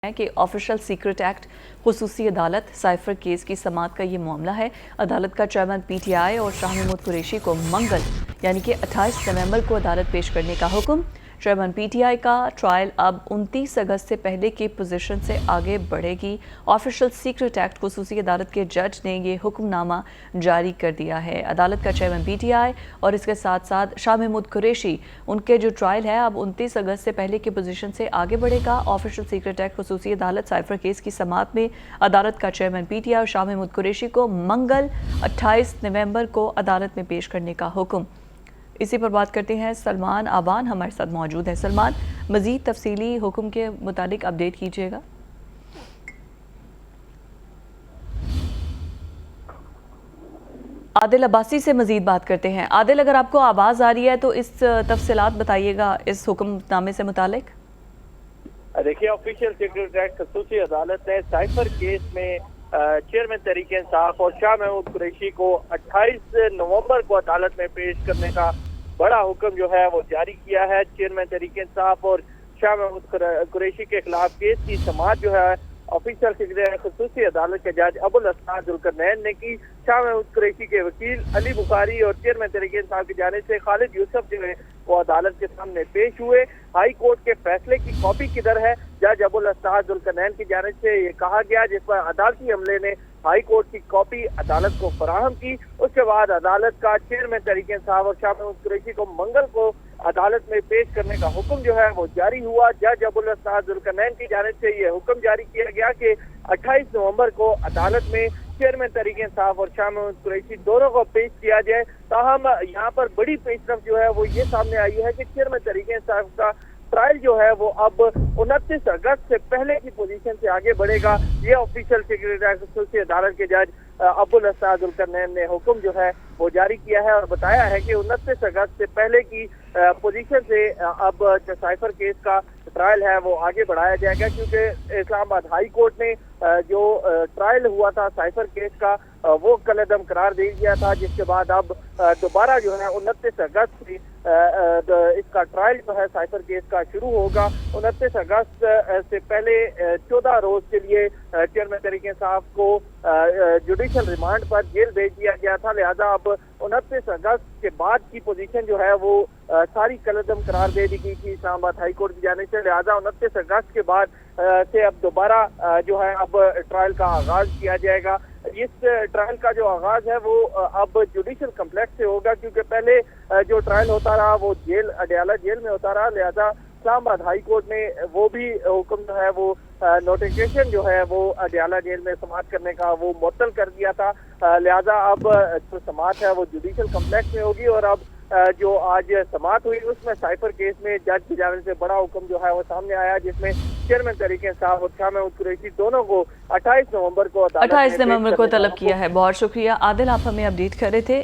है कि official secret act खुसूसी अदालत साइफर केस की समाअत का ये मामला है। अदालत का चेयरमैन पीटीआई और शाह महमूद कुरैशी को मंगल यानी कि 28 नवंबर को अदालत पेश करने का हुक्म। चेयरमैन पीटीआई का ट्रायल अब 29 अगस्त से पहले की पोजीशन से आगे बढ़ेगी। ऑफिशियल सीक्रेट एक्ट खुसूसी अदालत के जज ने ये हुक्मनामा जारी कर दिया है। अदालत का चेयरमैन पीटीआई और इसके साथ साथ शाह महमूद कुरैशी उनके जो ट्रायल है अब 29 अगस्त से पहले की पोजीशन से आगे बढ़ेगा। ऑफिशियल सीक्रेट एक्ट खुसूसी अदालत साइफर केस की समाअत में अदालत का चेयरमैन पीटीआई और शाह महमूद कुरैशी को मंगल 28 नवंबर को अदालत में पेश करने का हुक्म। इसी पर बात करते हैं, सलमान आबान हमारे साथ मौजूद है। सलमान, मजीद तफसीली हुक्म के मुतालिक अपडेट कीजिएगा। आदिल अब्बासी से मजीद बात करते हैं। आदिल, अगर आपको आवाज़ आ रही है तो इस तफसीलात बताइएगा इस हुक्मनामे से मुतालिक। देखिए, ऑफिशियल सीक्रेट एक्ट खसूसी अदालत ने साइफर केस में चेयरमैन तहरीक इंसाफ और शाह महमूद कुरैशी को 28 नवंबर को अदालत में पेश करने का बड़ा हुक्म जो है वो जारी किया है। चेयरमैन तहरीक इंसाफ और शाह महमूद कुरैशी के खिलाफ केस की समाअत जो है ऑफिशियल सीक्रेट खसूसी अदालत के जज अबुल असनाद जुल्करनैन ने की। शाह महमूद कुरैशी के वकील अली बुखारी और चेयरमैन तहरीक इंसाफ की जानिब से खालिद यूसुफ जो है वो अदालत के सामने पेश हुए। हाई कोर्ट के फैसले की कॉपी किधर है? जज अबुल असनाद जुल्करनैन की जानिब से ये कहा गया, जिस पर अदालती अमले ने हाई कोर्ट की कॉपी अदालत को फराहम की। उसके बाद अदालत का चेयरमैन तहरीक इंसाफ और शाह महमूद कुरैशी को मंगल को अदालत में पेश करने का हुक्म जो है वो जारी हुआ। जज अबुल असनाद जुल्करनैन की जानिब से ये हुक्म जारी किया गया कि 28 नवंबर को अदालत में चेयरमैन तहरीक इंसाफ और शाह महमूद कुरैशी दोनों को पेश किया जाए। ताहम यहाँ पर बड़ी पेशरफ जो है वो ये सामने आई है कि चेयरमैन तहरीक इंसाफ का ट्रायल जो है वो अब 29 अगस्त से पहले की पोजीशन से आगे बढ़ेगा। ये ऑफिशियल सीक्रेट एक्ट खसूसी अदालत के जज अबुल असनाद जुल्करनैन ने हुक्म जो है वो जारी किया है और बताया है कि 29 अगस्त से पहले की पोजीशन से अब जो साइफर केस का ट्रायल है वो आगे बढ़ाया जाएगा, क्योंकि इस्लामाबाद हाई कोर्ट ने जो ट्रायल हुआ था साइफर केस का वो कलअदम करार दे दिया था, जिसके बाद अब दोबारा जो है 29 अगस्त से इसका ट्रायल जो है साइफर केस का शुरू होगा। 29 अगस्त से पहले 14 रोज के लिए चेयरमैन तहरीक इंसाफ को जुडिशियल रिमांड पर जेल भेज दिया गया था। लिहाजा अब 29 अगस्त के बाद की पोजीशन जो है वो सारी कलअदम करार दे दी गई थी इस्लामाबाद हाई कोर्ट की जाने से। लिहाजा 29 अगस्त के बाद से अब दोबारा जो है अब ट्रायल का आगाज किया जाएगा। इस ट्रायल का जो आगाज है वो अब जुडिशियल कम्प्लेक्स से होगा, क्योंकि पहले जो ट्रायल होता रहा वो जेल अडयाला जेल में होता रहा। लिहाजा इस्लामाबाद हाई कोर्ट ने वो भी हुक्म जो है वो नोटिफिकेशन जो है वो अडयाला जेल में समाअत करने का वो मुअत्तल कर दिया था। लिहाजा अब जो समाअत है वो जुडिशियल कम्प्लेक्स में होगी और अब जो आज समाअत हुई उसमें साइफर केस में जज की जानिब से बड़ा हुक्म जो है वो सामने आया, जिसमें चेयरमैन तहरीक इंसाफ और शाह महमूद कुरैशी दोनों को 28 नवंबर को तलब किया है। बहुत शुक्रिया आदिल, आप हमें अपडेट कर रहे थे।